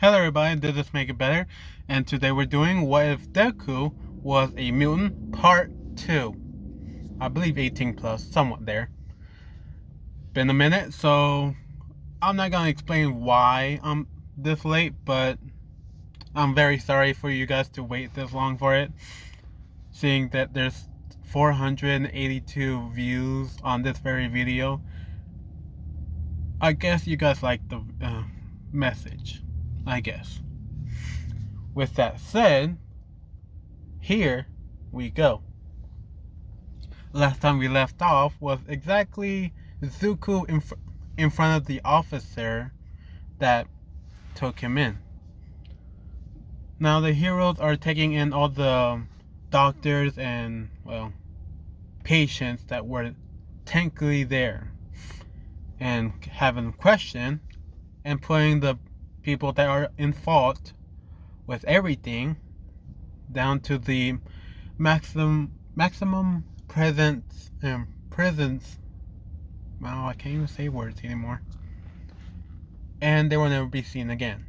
Hello everybody, this is Make It Better, and today we're doing What If Deku Was a Mutant Part 2. I believe 18 plus, somewhat there. Been a minute, so I'm not gonna explain why I'm this late, but I'm very sorry for you guys to wait this long for it. Seeing that there's 482 views on this very video, I guess you guys like the message, I guess. With that said, here we go. Last time we left off was exactly Izuku in front of the officer that took him in. Now the heroes are taking in all the doctors and, well, patients that were technically there and having questioned and putting the people that are in fault with everything down to the maximum presence. Wow, I can't even say words anymore. And they will never be seen again.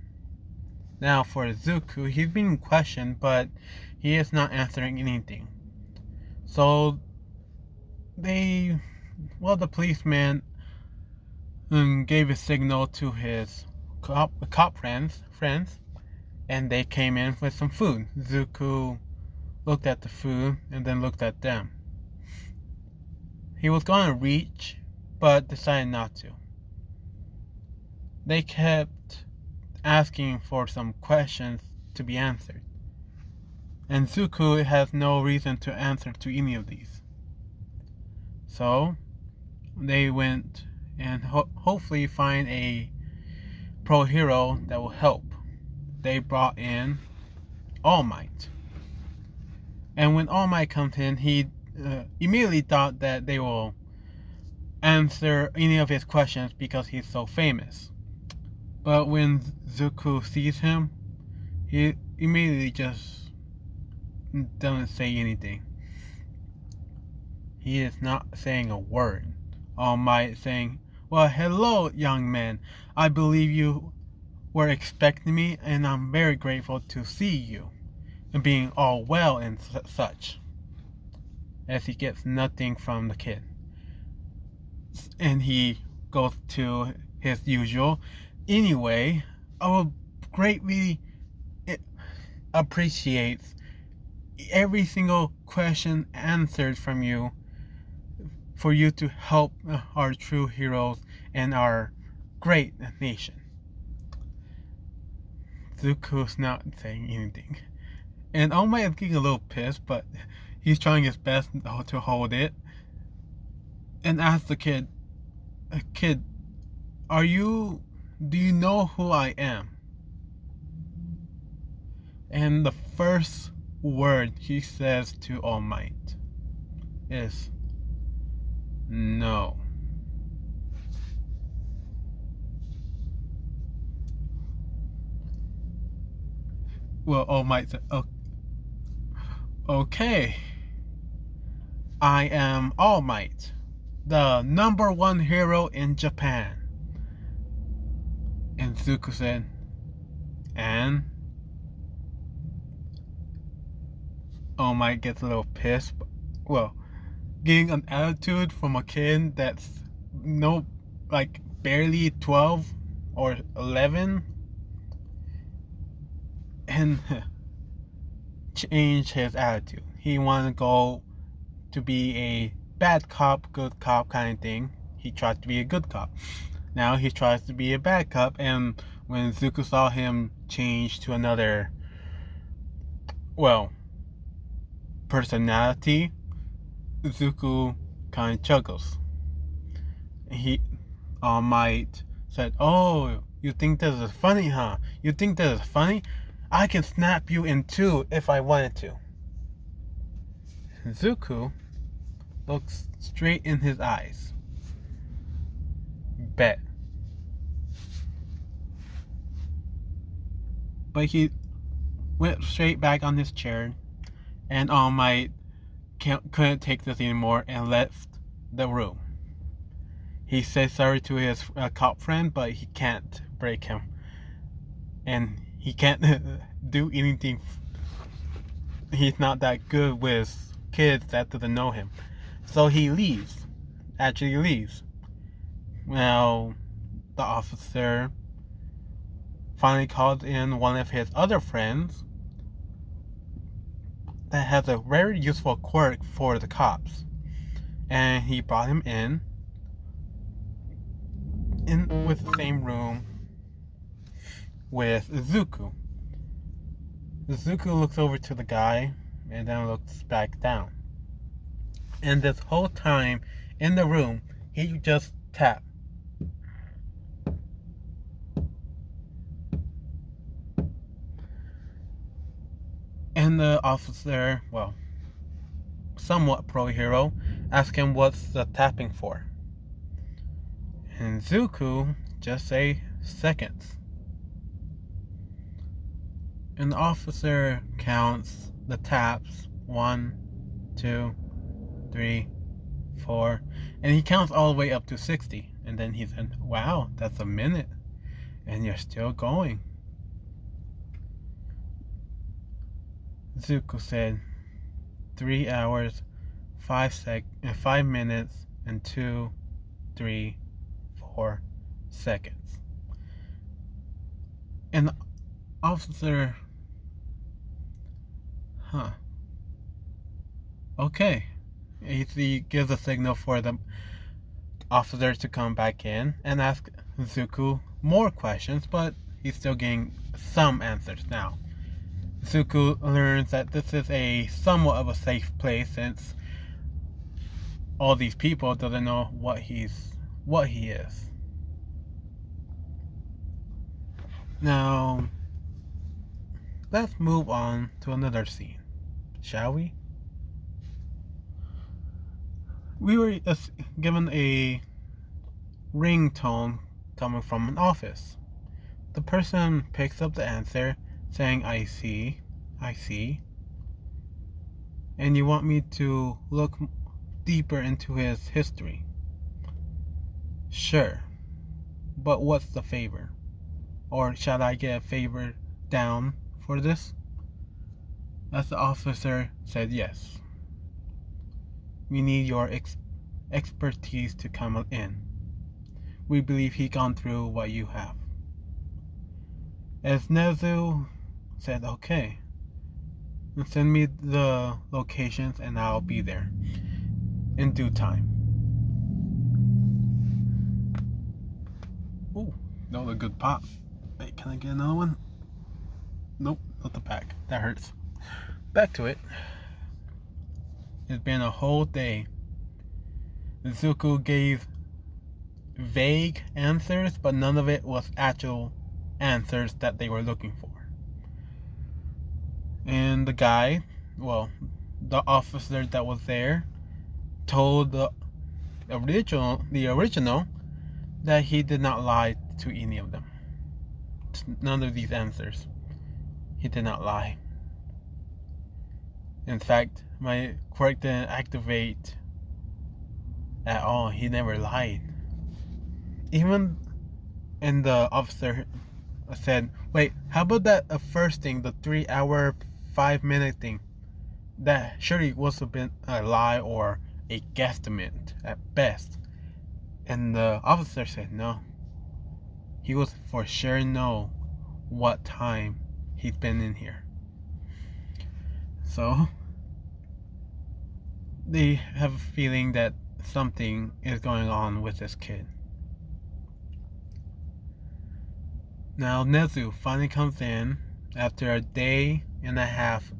Now for Izuku, he's being questioned, but he is not answering anything. So the policeman gave a signal to his cop friends, and they came in with some food. Izuku looked at the food and then looked at them. He was going to reach, but decided not to. They kept asking for some questions to be answered, and Izuku has no reason to answer to any of these. So they went and hopefully find a pro hero that will help. They brought in All Might. And when All Might comes in, he immediately thought that they will answer any of his questions because he's so famous. But when Izuku sees him, he immediately just doesn't say anything. He is not saying a word. All Might saying, "Well, hello, young man. I believe you were expecting me, and I'm very grateful to see you, and being all well and such." As he gets nothing from the kid. And he goes to his usual. "Anyway, I will greatly appreciate every single question answered from you for you to help our true heroes and our great nation." Zuko's not saying anything. And All Might is getting a little pissed, but he's trying his best to hold it. And asks the kid, "Kid, do you know who I am?" And the first word he says to All Might is, "No." Well, All Might said, "Okay. I am All Might, the #1 hero in Japan." And Zuko said, "And?" All Might gets a little pissed. Well, getting an attitude from a kid that's barely 12 or 11, and change his attitude. He wanted to go to be a bad cop, good cop kind of thing. He tried to be a good cop. Now he tries to be a bad cop, and when Zuko saw him change to another, personality, Izuku kind of chuckles. All Might said, "Oh, you think this is funny, huh? You think this is funny? I can snap you in two if I wanted to." Izuku looks straight in his eyes. Bet. But he went straight back on his chair, and All Might couldn't take this anymore and left the room. He says sorry to his cop friend, but he can't break him. and he can't do anything. He's not that good with kids that doesn't know him. So he leaves. Actually leaves. Well, the officer finally called in one of his other friends that has a very useful quirk for the cops. And he brought him in with the same room with Izuku. Izuku looks over to the guy and then looks back down. And this whole time in the room, he just tapped. And the officer, well, somewhat pro-hero, asked him what's the tapping for. And Izuku just say seconds. And the officer counts the taps. 1, 2, 3, 4. And he counts all the way up to 60. And then he said, wow, that's a minute. And you're still going. Izuku said 3 hours, 5 minutes, and 2, 3, 4 seconds. And the officer, okay. He gives a signal for the officer to come back in and ask Izuku more questions, but he's still getting some answers now. Izuku learns that this is a somewhat of a safe place since all these people doesn't know what he is. Now, let's move on to another scene, shall we? We were given a ringtone coming from an office. The person picks up the answer saying, I see. And you want me to look deeper into his history. Sure. But what's the favor? Or shall I get a favor down for this? As the officer said yes. We need your expertise to come in. We believe he gone through what you have. As Nezu said, okay. Send me the locations and I'll be there in due time. Ooh, that was a good pop. Wait, can I get another one? Nope, not the pack. That hurts. Back to it. It's been a whole day. Izuku gave vague answers, but none of it was actual answers that they were looking for. And the guy, well, the officer that was there, told the original that he did not lie to any of them. None of these answers. He did not lie. In fact, my quirk didn't activate at all. He never lied. Even and the officer said, wait, how about that first thing, the 3 hour, 5 minute thing? That surely was have been a lie or a guesstimate at best. And the officer said no. He was for sure know what time he'd been in here. So they have a feeling that something is going on with this kid. Now Nezu finally comes in after a day and a half.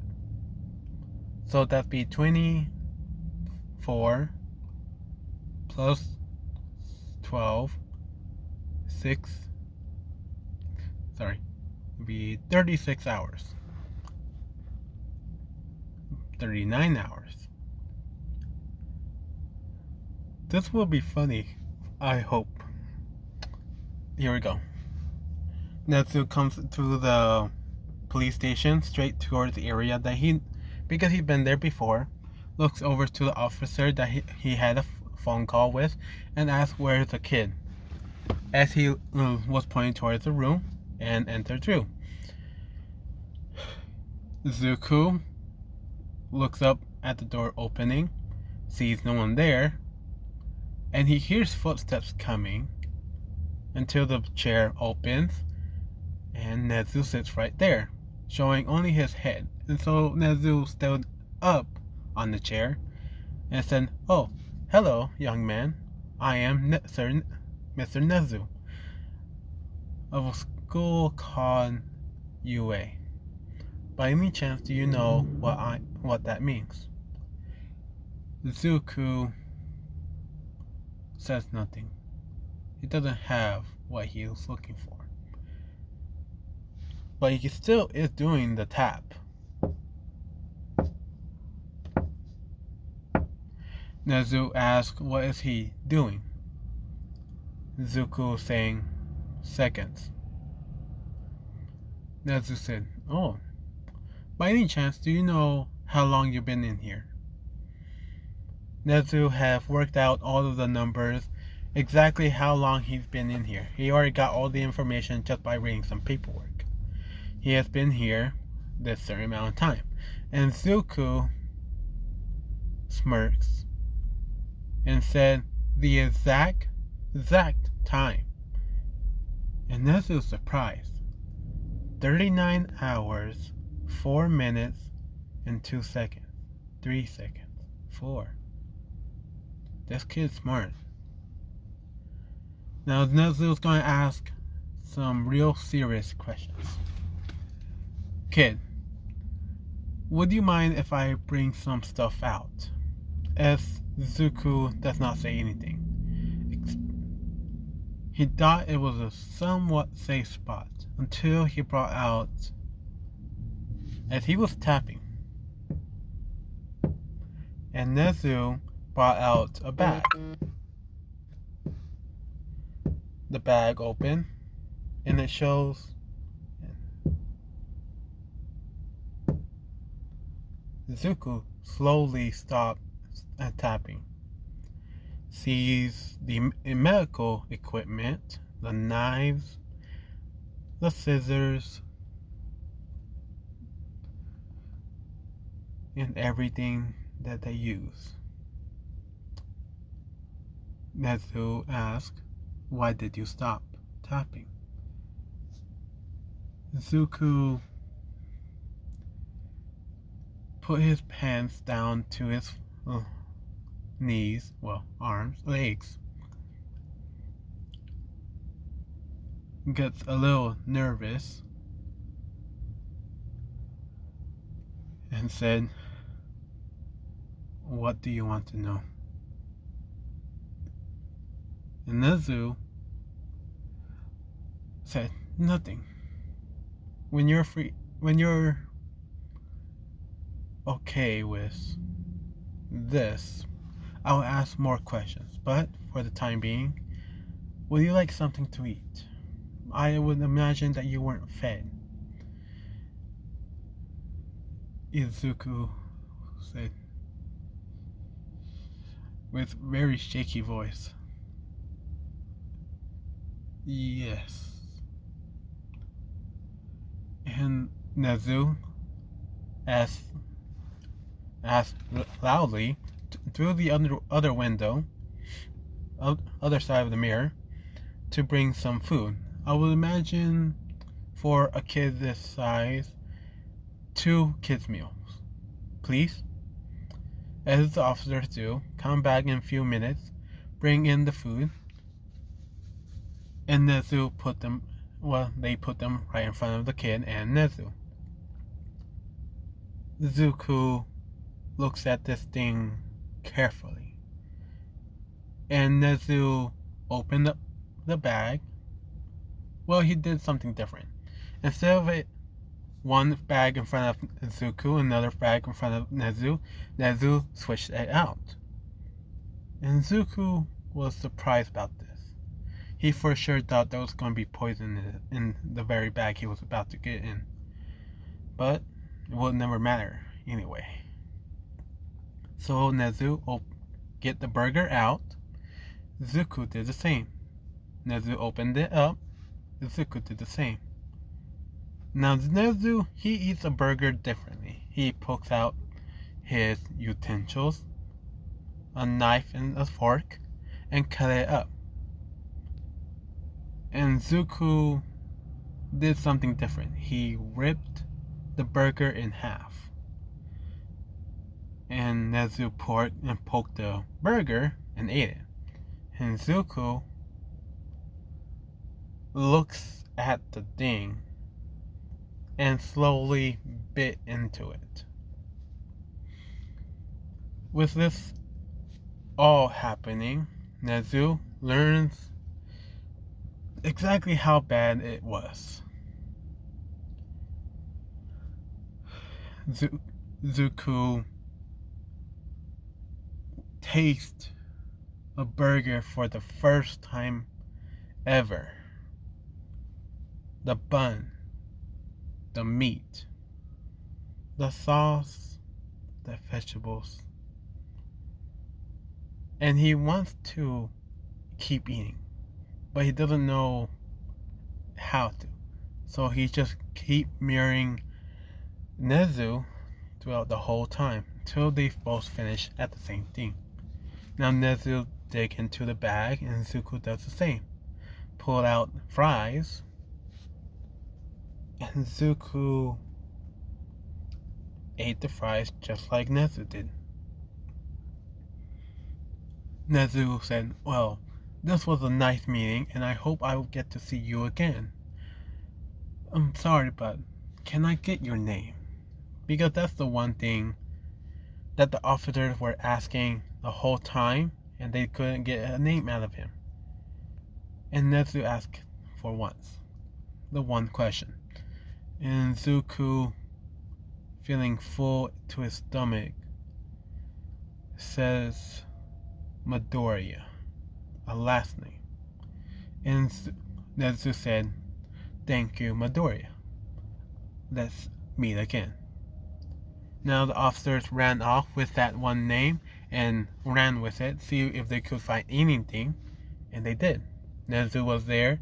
So that'd be 24 plus 12, 6, it'd be 36 hours. 39 hours. This will be funny, I hope. Here we go. Nezu comes to the police station straight towards the area that because he'd been there before, looks over to the officer that he had a phone call with and asks where's the kid. As he was pointing towards the room, and enter through. Izuku looks up at the door opening, sees no one there, and he hears footsteps coming until the chair opens and Nezu sits right there, showing only his head. And so Nezu stood up on the chair and said, "Oh, hello, young man. I am Mr. Nezu of a school called UA. By any chance, do you know what that means?" Izuku says nothing. He doesn't have what he was looking for. But he still is doing the tap. Nezu asks, "What is he doing?" Izuku saying, "Seconds." Nezu said, "Oh, by any chance, do you know how long you've been in here?" Nezu have worked out all of the numbers, exactly how long he's been in here. He already got all the information just by reading some paperwork. He has been here this certain amount of time. And Izuku smirks and said the exact time. And Nezu is surprised. 39 hours, 4 minutes, and 2 seconds. 3 seconds. 4. This kid's smart. Now Nezu's going to ask some real serious questions. "Kid, would you mind if I bring some stuff out?" As Izuku does not say anything. He thought it was a somewhat safe spot until he brought out, as he was tapping, and Nezu brought out a bag. The bag open, and it shows Izuku slowly stops tapping, sees the medical equipment, the knives, the scissors, and everything that they use. Nezu asks, "Why did you stop tapping?" Izuku put his hands down to his knees, arms, legs. Gets a little nervous and said, "What do you want to know?" And Nezu said, "Nothing. When you're okay with this, I'll ask more questions. But for the time being, would you like something to eat? I would imagine that you weren't fed." Izuku said with very shaky voice, "Yes." And Nezu asked loudly through the other window, other side of the mirror, to bring some food. I would imagine for a kid this size, 2 kids' meals, please. As the officers do, come back in a few minutes, bring in the food, and Nezu they put them right in front of the kid and Nezu. Izuku looks at this thing carefully, and Nezu opened up the bag. Well, he did something different. Instead of it, one bag in front of Izuku, another bag in front of Nezu, Nezu switched it out. And Izuku was surprised about this. He for sure thought there was going to be poison in the very bag he was about to get in. But it would never matter anyway. So Nezu get the burger out. Izuku did the same. Nezu opened it up. Izuku did the same. Now Nezu, he eats a burger differently. He pokes out his utensils, a knife and a fork, and cut it up. And Izuku did something different. He ripped the burger in half. And Nezu poked the burger and ate it. And Izuku looks at the thing and slowly bit into it. With this all happening, Nezu learns exactly how bad it was. Izuku tastes a burger for the first time ever. The bun, the meat, the sauce, the vegetables. And he wants to keep eating, but he doesn't know how to. So he just keep mirroring Nezu throughout the whole time until they both finish at the same thing. Now Nezu dig into the bag and Izuku does the same. Pull out fries and Izuku ate the fries just like Nezu did. Nezu said, "Well, this was a nice meeting and I hope I will get to see you again. I'm sorry, but can I get your name?" Because that's the one thing that the officers were asking the whole time and they couldn't get a name out of him. And Nezu asked for once, the one question. And Izuku, feeling full to his stomach, says Midoriya, a last name. And Nezu said, "Thank you, Midoriya. Let's meet again." Now the officers ran off with that one name and ran with it, see if they could find anything, and they did. Nezu was there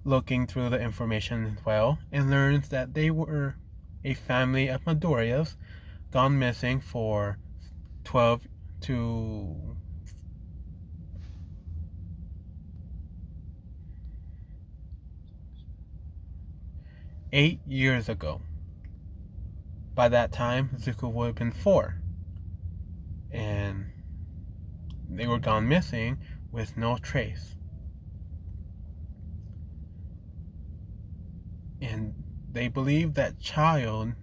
looking through the information as well and learns that they were a family of Midoriyas gone missing for 12 to 8 years ago. By that time, Izuku would have been 4. And they were gone missing with no trace. And they believe that child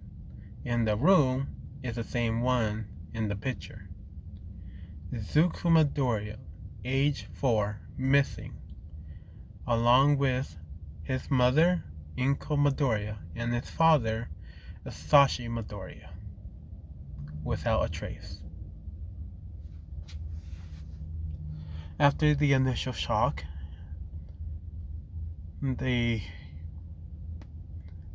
in the room is the same one in the picture. Izuku Midoriya, age 4, missing, along with his mother, Inko Midoriya, and his father, Sashi Midoriya, without a trace. After the initial shock, they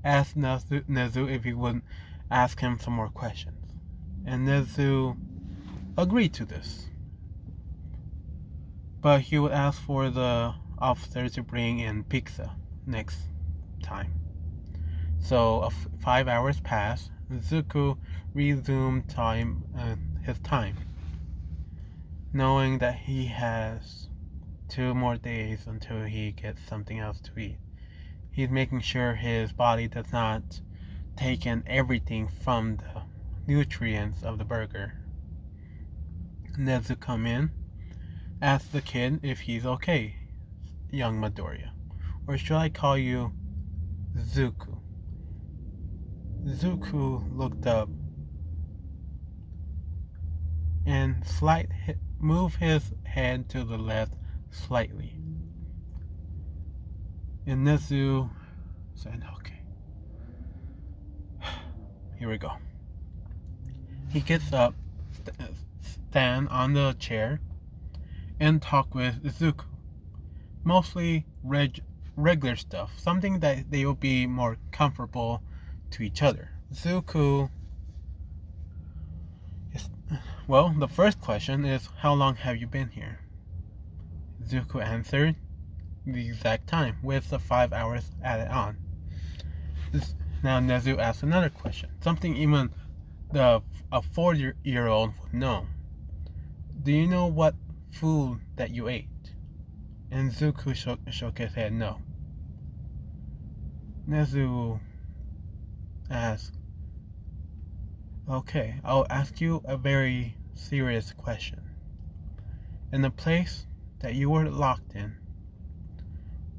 asked Nezu if he would ask him some more questions. And Nezu agreed to this. But he would ask for the officer to bring in pizza next time. So 5 hours passed. Izuku resumed his time, knowing that he has 2 more days until he gets something else to eat. He's making sure his body does not take in everything from the nutrients of the burger. Nezu come in, asks the kid if he's okay, young Midoriya, or should I call you Izuku? Izuku looked up and moved his head to the left slightly. And Nezu said, "Okay, here we go." He gets up, stand on the chair, and talk with Izuku. Mostly regular stuff, something that they will be more comfortable to each other. Izuku is, well, the first question is, how long have you been here? Izuku answered the exact time with the 5 hours added on. Now Nezu asks another question, something even a 4-year-old would know. Do you know what food that you ate? And Izuku shook his head no. Nezu asked, okay, I'll ask you a very serious question. In the place that you were locked in,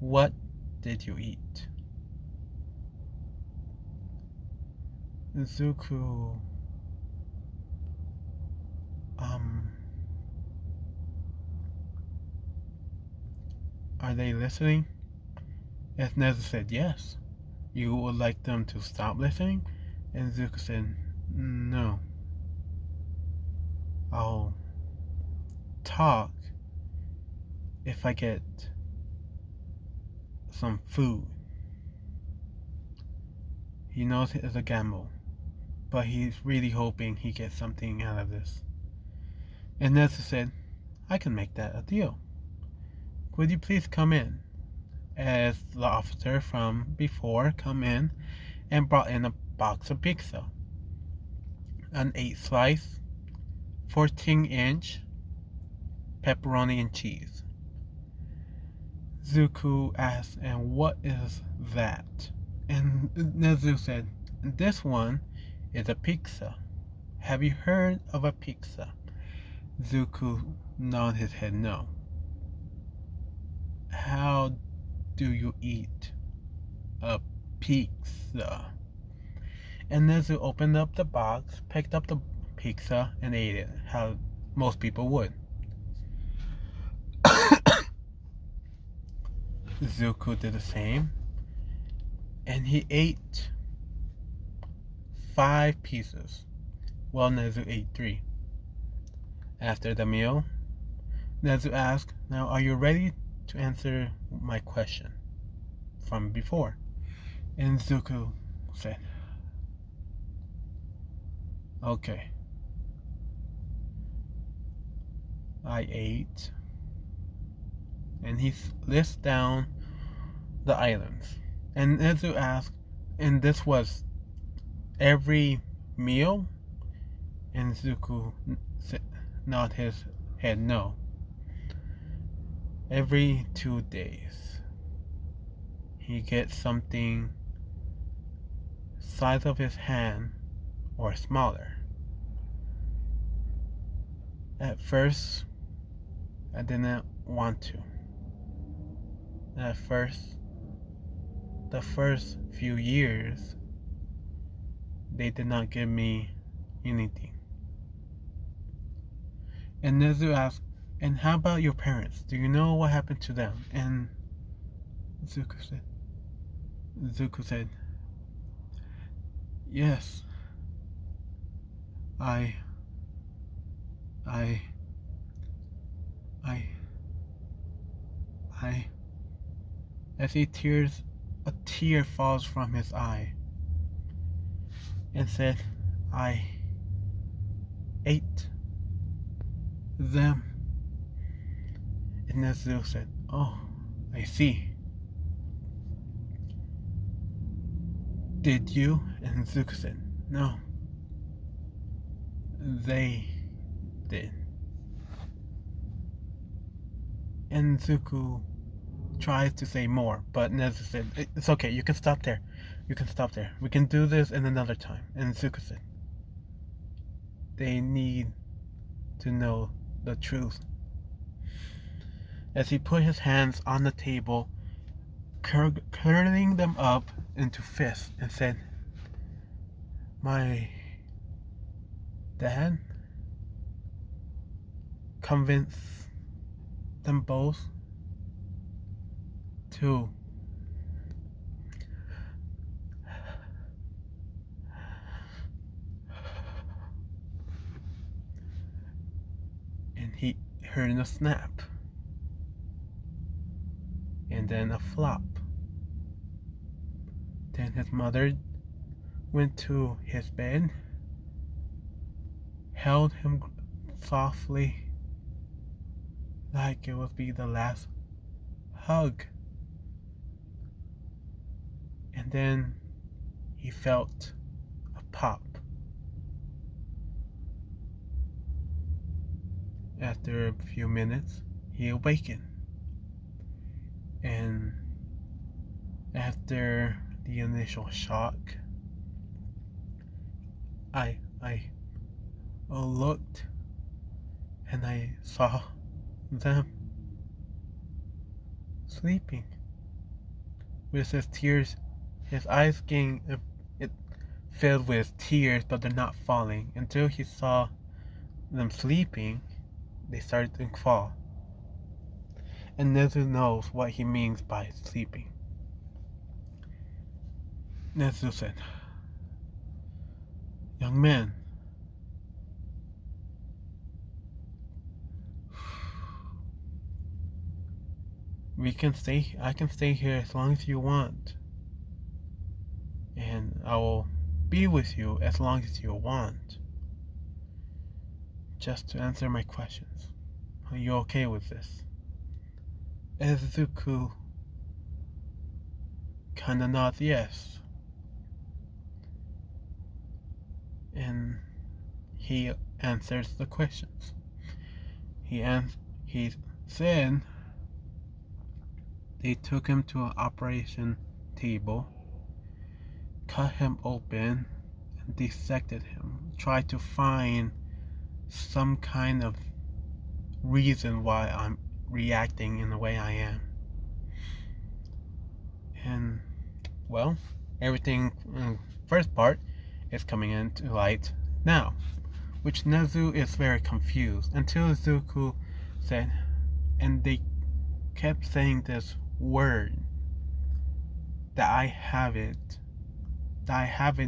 what did you eat? Izuku, are they listening? As Nezu said yes. You would like them to stop listening? And Izuku said, no. I'll talk if I get some food. He knows it's a gamble, but he's really hoping he gets something out of this. And Nezu said, I can make that a deal. Would you please come in? As the officer from before come in and brought in a box of pizza. An 8-slice, 14-inch pepperoni and cheese. Izuku asked, and what is that? And Nezu said, this one is a pizza. Have you heard of a pizza? Izuku nodded his head no. How do you eat a pizza? And Nezu opened up the box, picked up the pizza, and ate it, how most people would. Izuku did the same, and he ate 5 pieces, while Nezu ate 3. After the meal, Nezu asked, now are you ready to answer my question from before? And Izuku said, okay. I ate, and he lists down the items. And Nezu asked, and this was every meal? And Izuku nodded his head no. Every 2 days, he gets something size of his hand or smaller. At first, I didn't want to. At first, the first few years, they did not give me anything. And Nezu asked, and how about your parents? Do you know what happened to them? And Izuku said, yes. As a tear falls from his eye, and said, I ate them. And Nezu said, oh, I see. Did you? And Izuku said, no. They did. And Izuku tries to say more, but Nezu said, it's okay, you can stop there. You can stop there. We can do this in another time. And Izuku said, they need to know the truth. As he put his hands on the table, curling them up into fists, and said, my dad convinced them both to and he heard a snap and then a flop. Then his mother went to his bed, held him softly like it would be the last hug. And then he felt a pop. After a few minutes, he awakened. And after the initial shock, I looked and I saw them sleeping. With his tears, his eyes getting it filled with tears, but they're not falling. Until he saw them sleeping, they started to fall. And Nezu knows what he means by sleeping. Nezu said, "Young man, I can stay here as long as you want. And I will be with you as long as you want. Just to answer my questions. Are you okay with this?" Izuku kinda nods yes. And he answers the questions. He said they took him to an operation table, cut him open, and dissected him. Tried to find some kind of reason why I'm reacting in the way I am. And, well, everything, first part, is coming into light now, which Nezu is very confused until Izuku said, and they kept saying this word, that I have a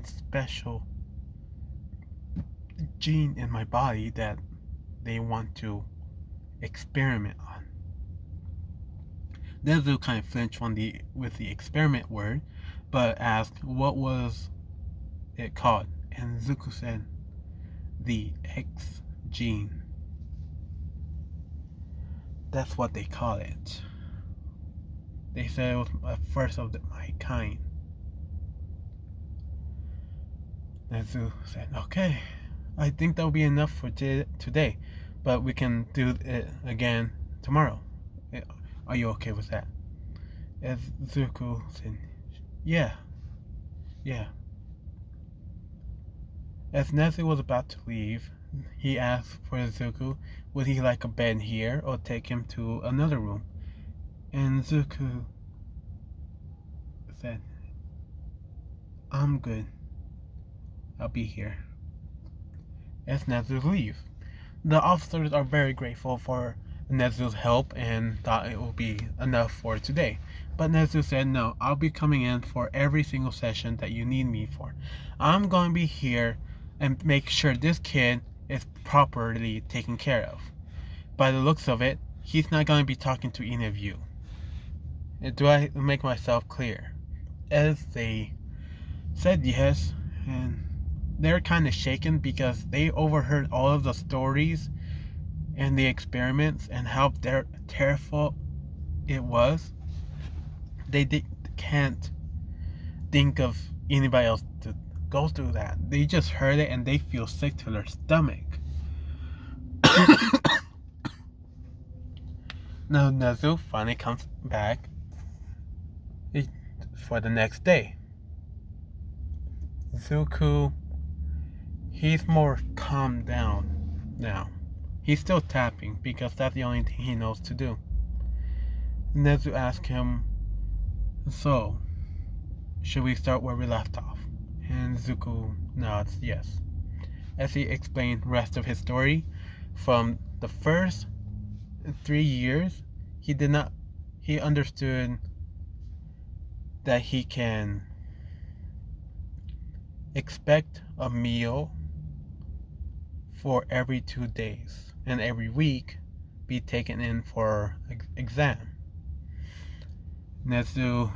special gene in my body that they want to experiment on. Nezu kind of flinched with the experiment word, but asked what was it called, and Izuku said the X gene. That's what they call it. They said it was a first of my kind. Nezu said, "Okay, I think that'll be enough for today, but we can do it again tomorrow. Are you okay with that?" As Izuku said, Yeah. As Nezu was about to leave, he asked for Izuku, would he like a bed here or take him to another room? And Izuku said, "I'm good. I'll be here." As Nezu leaves, the officers are very grateful for Nezu's help and thought it will be enough for today. But Nezu said, "No, I'll be coming in for every single session that you need me for. I'm going to be here and make sure this kid is properly taken care of. By the looks of it, he's not going to be talking to any of you." Do I make myself clear? As they said yes, and they're kind of shaken because they overheard all of the stories and the experiments and how terrible it was. They can't think of anybody else to go through that. They just heard it and they feel sick to their stomach. Now Nezu finally comes back for the next day. Izuku, he's more calmed down now. He's still tapping because that's the only thing he knows to do. Nezu asks him, "So, should we start where we left off?" And Izuku nods yes. As he explained the rest of his story, from the first 3 years, he understood that he can expect a meal for every 2 days and every week be taken in for exam. Nezu,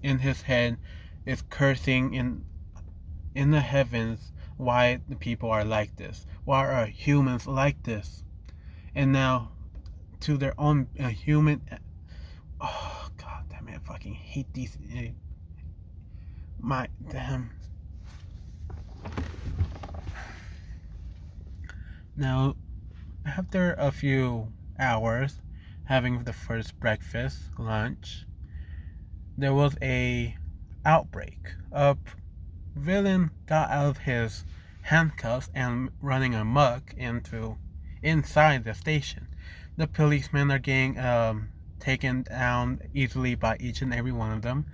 in his head, is cursing in the heavens why the people are like this. Why are humans like this? And now, to their own human... Oh, god damn it, I fucking hate these... My damn. Now, after a few hours having the first breakfast, lunch, there was a outbreak. A villain got out of his handcuffs and running amok inside the station. The policemen are getting taken down easily by each and every one of them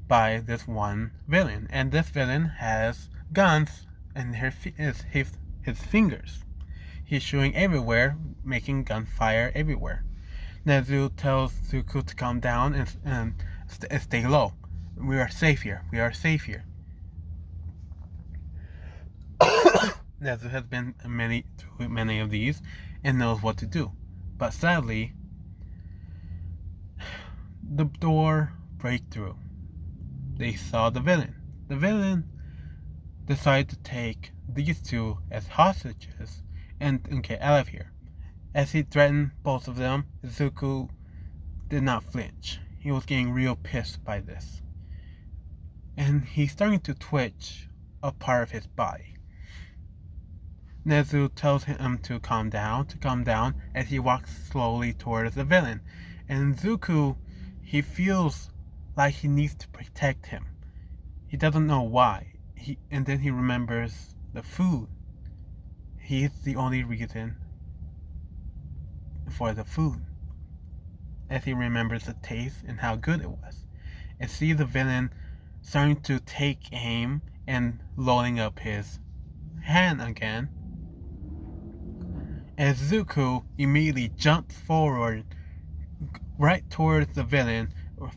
by this one villain, and this villain has guns in his fingers. He's shooting everywhere, making gunfire everywhere. Nezu tells Zuko to calm down and stay low. We are safe here. We are safe here. Nezu has been through many of these and knows what to do. But sadly, the door break through. They saw the villain. The villain decided to take these two as hostages and get out of here. As he threatened both of them, Izuku did not flinch. He was getting real pissed by this. And he's starting to twitch a part of his body. Nezu tells him to calm down, as he walks slowly towards the villain. And Izuku, he feels like he needs to protect him. He doesn't know why. And then he remembers the food. He's the only reason for the food. As he remembers the taste and how good it was. And see the villain starting to take aim and loading up his hand again. As Zuko immediately jumps forward right towards the villain,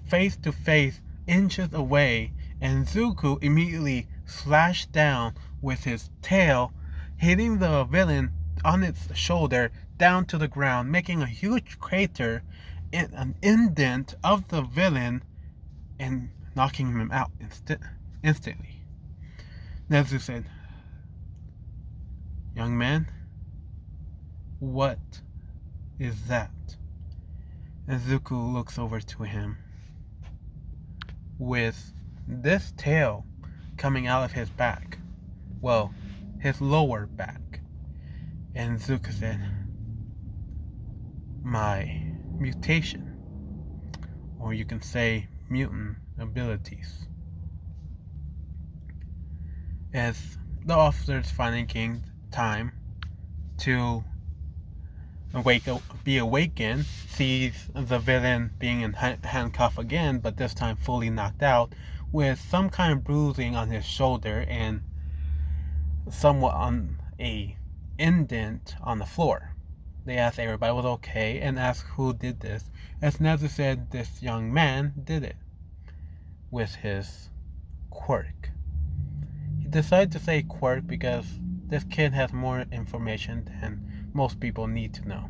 face to face, inches away, and Zuko immediately slashed down with his tail, hitting the villain on its shoulder down to the ground, making a huge crater in an indent of the villain and knocking him out instantly. Nezu said, "Young man, what is that?" And Zuko looks over to him with this tail coming out of his back. Well, his lower back. And Zuko said, "My mutation. Or you can say mutant abilities." As the officers finally gained time to be awakened, sees the villain being in handcuff again, but this time fully knocked out, with some kind of bruising on his shoulder and somewhat on a indent on the floor. They asked everybody was okay and asked who did this, as Nezu said this young man did it with his quirk. He decided to say quirk because this kid has more information than most people need to know.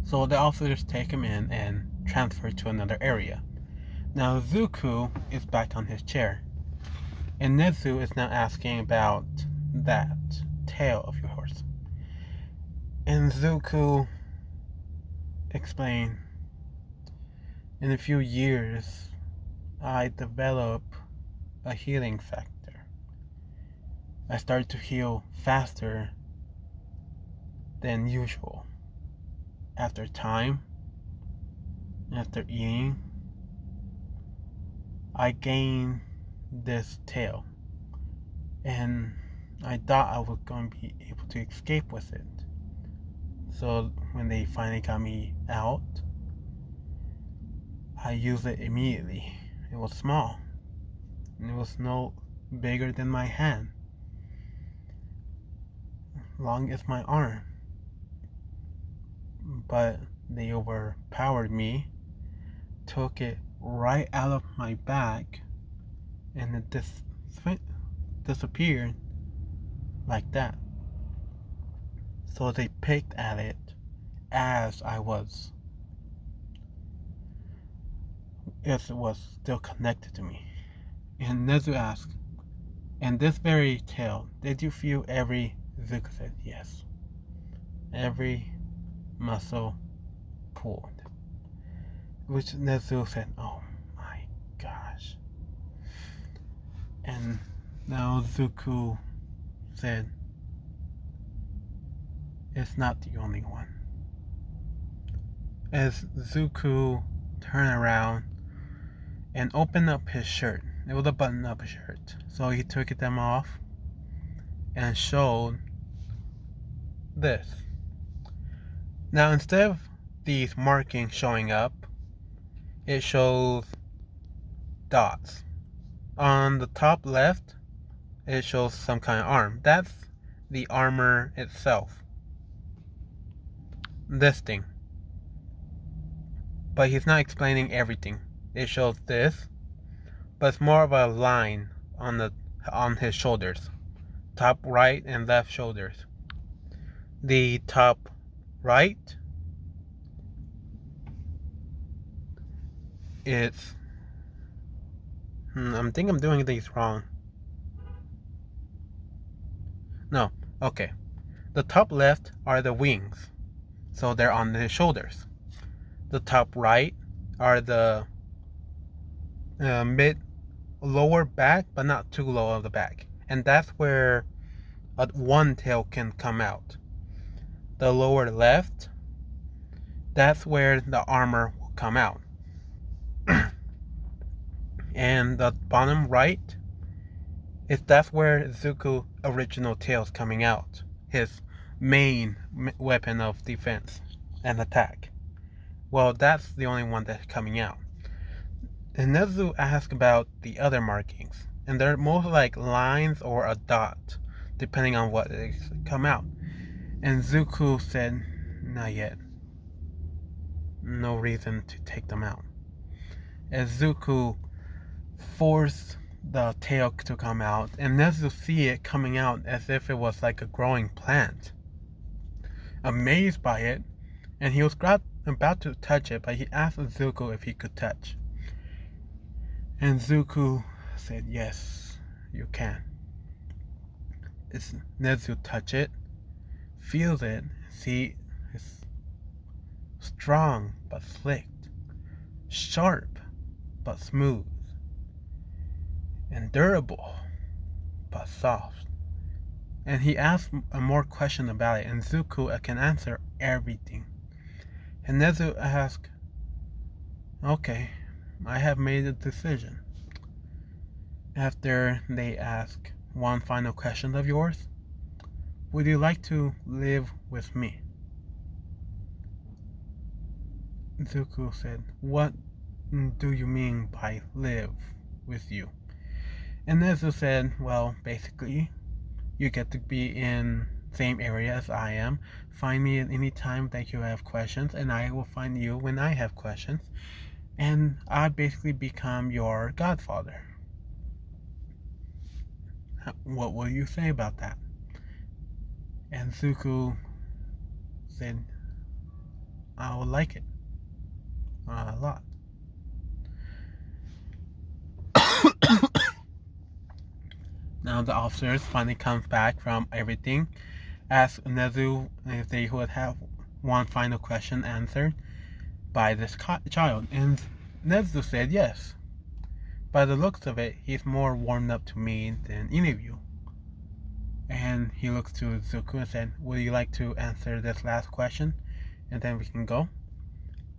So the officers take him in and transfer to another area. Now Zuko is back on his chair, and Nezu is now asking about that tail of your horse. And Zuko explained, in a few years, I developed a healing factor. I started to heal faster than usual. After time, after eating, I gained this tail. And I thought I was going to be able to escape with it. So when they finally got me out, I used it immediately. It was small. And it was no bigger than my hand. Long as my arm. But they overpowered me, took it right out of my back, and it disappeared like that. So they picked at it as it was still connected to me. And Nezu asked, "And this very tail, did you feel every..." Zuko said, "Yes. Every muscle pulled." Which Nezu said, "Oh my gosh." And now Izuku said, it's not the only one. As Izuku turned around and opened up his shirt, it was a button-up shirt, so he took them off and showed this. Now instead of these markings showing up, it shows dots. On the top left, it shows some kind of arm. That's the armor itself. This thing. But he's not explaining everything. It shows this, but it's more of a line on his shoulders. Top right and left shoulders. The top right, it's I think I'm doing these wrong. No, okay. The top left are the wings, so they're on his shoulders. The top right are the lower back, but not too low of the back, and that's where one tail can come out. The lower left, that's where the armor will come out. And the bottom right, that's where Izuku's original tail is coming out. His main weapon of defense and attack. Well, that's the only one that's coming out. And Nezu asked about the other markings, and they're most like lines or a dot, depending on what they come out. And Izuku said, not yet. No reason to take them out. As Izuku forced the tail to come out, and Nezu see it coming out as if it was like a growing plant. Amazed by it, and he was about to touch it, but he asked Izuku if he could touch. And Izuku said, yes, you can. As Nezu touch it, feels it, see it's strong but slick, sharp but smooth, and durable but soft. And he asked more questions about it, and Izuku can answer everything. And Nezu asked, okay, I have made a decision. After they ask one final question of yours, would you like to live with me? Izuku said, what do you mean by live with you? And Nezu said, well, basically, you get to be in same area as I am. Find me at any time that you have questions, and I will find you when I have questions. And I basically become your godfather. What will you say about that? And Izuku said, I would like it a lot. Now the officers finally comes back from everything, ask Nezu if they would have one final question answered by this child, and Nezu said yes. By the looks of it, he's more warmed up to me than any of you. And he looks to Izuku and said, would you like to answer this last question, and then we can go?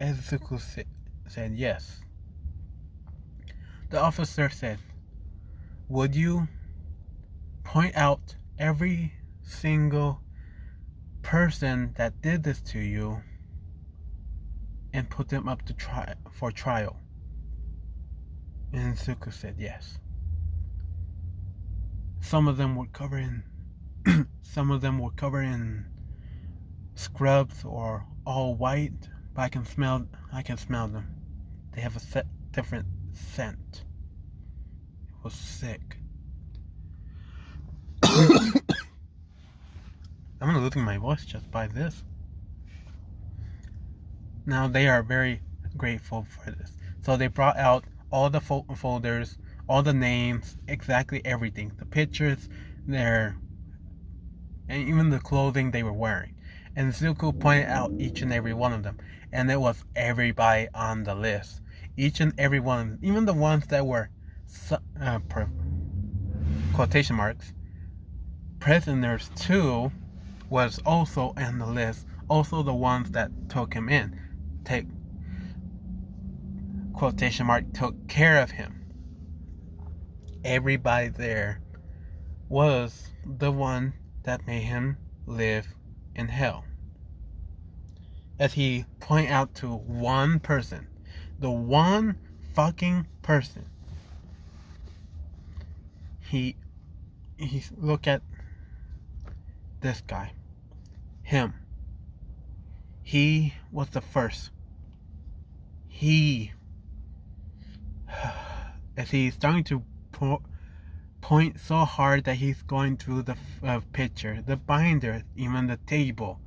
And Izuku said yes. The officer said, would you point out every single person that did this to you and put them up to for trial? And Izuku said yes. Some of them were covered in scrubs or all white, but I can smell them. They have a different scent. It was sick. I'm losing my voice just by this. Now they are very grateful for this. So they brought out all the folders, all the names, exactly everything. The pictures, and even the clothing they were wearing. And Izuku pointed out each and every one of them. And it was everybody on the list. Each and every one, even the ones that were quotation marks, prisoners too was also on the list, also the ones that took him in, take quotation mark, took care of him. Everybody there was the one that made him live in hell. As he pointed out to one person, the one fucking person, he look at this guy, him. He was the first. As he's starting to point so hard that he's going through the picture, the binder, even the table,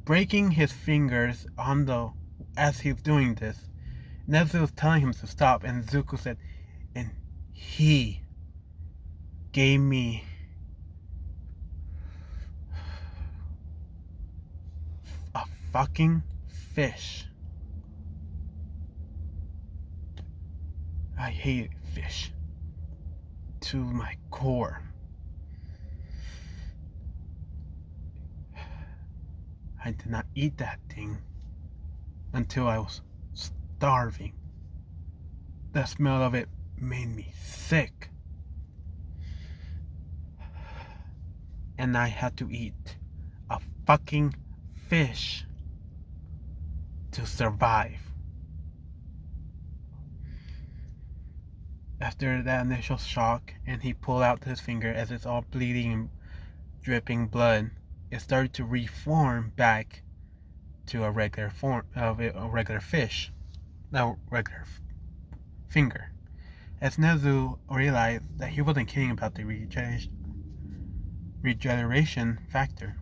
breaking his fingers on the as he's doing this. Nezu was telling him to stop, and Izuku said, and he gave me a fucking fish. I hate fish to my core. I did not eat that thing until I was starving. The smell of it made me sick. And I had to eat a fucking fish to survive. After that initial shock, and he pulled out his finger as it's all bleeding and dripping blood, it started to reform back to a regular form of a regular fish, a regular finger. As Nezu realized that he wasn't kidding about the regeneration factor.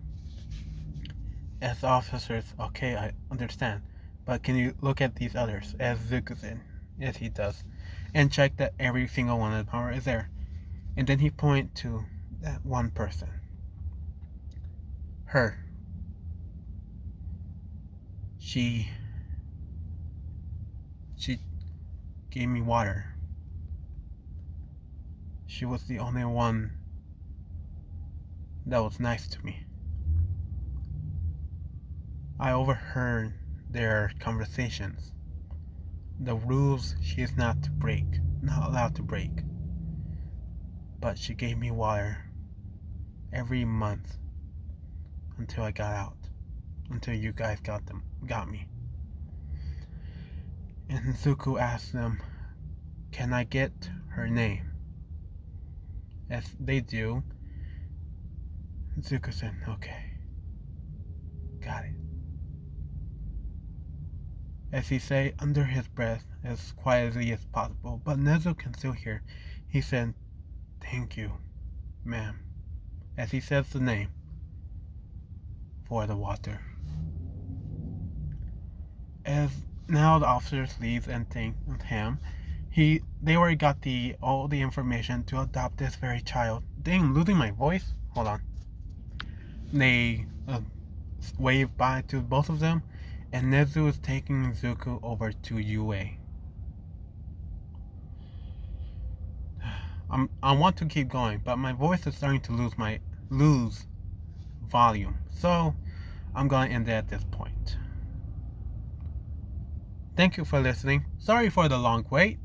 As officers, okay, I understand, but can you look at these others, as Izuku said, as he does, and check that every single one of the power is there. And then he pointed to that one person. Her. She gave me water. She was the only one that was nice to me. I overheard their conversations. The rules she is not allowed to break. But she gave me water every month until I got out. Until you guys got me. And Izuku asked them, can I get her name? As they do, Izuku said, okay. Got it. As he said under his breath, as quietly as possible, but Nezu can still hear, he said, thank you, ma'am, as he says the name, for the water. As now the officers leave and thank him, they already got all the information to adopt this very child. Dang, I'm losing my voice. Hold on. They wave bye to both of them, and Nezu is taking Izuku over to UA. I want to keep going, but my voice is starting to lose volume, so I'm going to end it at this point. Thank you for listening. Sorry for the long wait.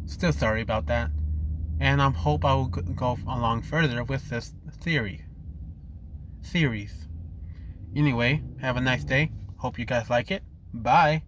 Still sorry about that. And I hope I will go along further with this series. Anyway, have a nice day. Hope you guys like it. Bye.